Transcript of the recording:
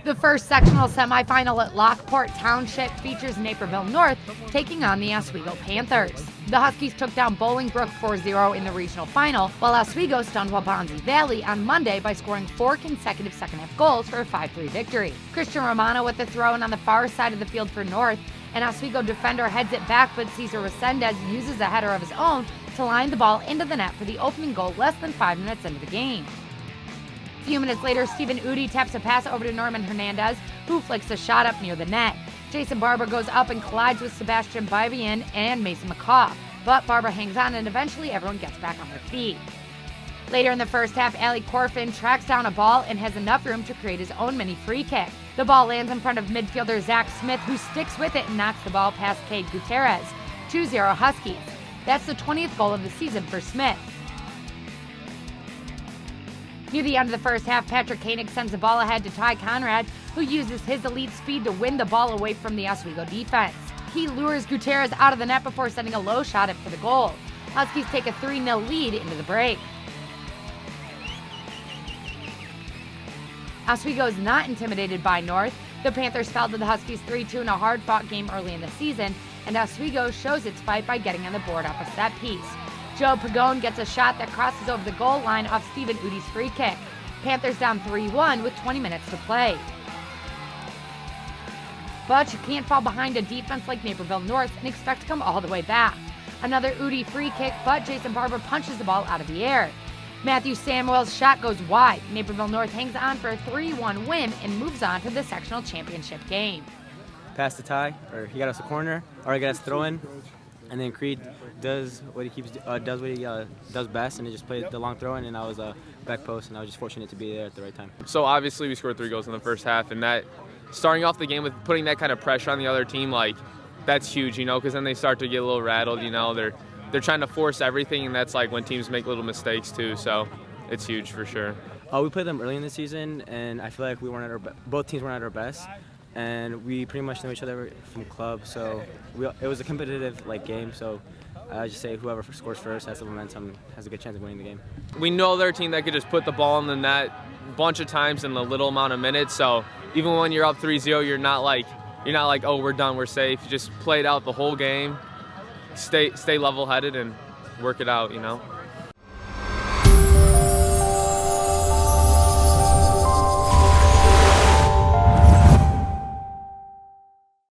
The first sectional semifinal at Lockport Township features Naperville North taking on the Oswego Panthers. The Huskies took down Bolingbrook 4-0 in the regional final, while Oswego stunned Waubonsie Valley on Monday by scoring 4 consecutive second-half goals for a 5-3 victory. Christian Romano with the throw-in on the far side of the field for North. An Oswego defender heads it back, but Cesar Recendez uses a header of his own to line the ball into the net for the opening goal less than 5 minutes into the game. A few minutes later, Stephen Udi taps a pass over to Norman Hernandez, who flicks a shot up near the net. Jason Barba goes up and collides with Sebastian Babayan and McCaw, but Barba hangs on and eventually everyone gets back on their feet. Later in the first half, Ali Corfin tracks down a ball and has enough room to create his own mini free kick. The ball lands in front of midfielder Zach Smith, who sticks with it and knocks the ball past Cade Gutierrez. 2-0 Huskies. That's the 20th goal of the season for Smith. Near the end of the first half, Patrick Koenig sends the ball ahead to Ty Conrad, who uses his elite speed to win the ball away from the Oswego defense. He lures Gutierrez out of the net before sending a low shot in for the goal. Huskies take a 3-0 lead into the break. Oswego is not intimidated by North. The Panthers fell to the Huskies 3-2 in a hard-fought game early in the season, and Oswego shows its fight by getting on the board off a set piece. Joe Pagone gets a shot that crosses over the goal line off Stephen Udi's free kick. Panthers down 3-1 with 20 minutes to play. But you can't fall behind a defense like Naperville North and expect to come all the way back. Another Udi free kick, but Jason Barber punches the ball out of the air. Matthew Samuel's shot goes wide. Naperville North hangs on for a 3-1 win and moves on to the sectional championship game. Pass to Ty, or he got us a corner, or he got us a throw-in, and then Creed does what he does best, and he just played the long throw-in, and I was a back post, and I was just fortunate to be there at the right time. So obviously we scored 3 goals in the first half, and that starting off the game with putting that kind of pressure on the other team, like that's huge, you know, because then they start to get a little rattled, you know, they're trying to force everything, and that's like when teams make little mistakes too. So it's huge for sure. We played them early in the season, and I feel like both teams weren't at our best. And we pretty much know each other from club, so it was a competitive game. So I just say whoever scores first has the momentum, has a good chance of winning the game. We know they're a team that could just put the ball in the net a bunch of times in a little amount of minutes. So even when you're up 3-0, you're not like, oh, we're done, we're safe. You just play it out the whole game, stay level-headed, and work it out, you know.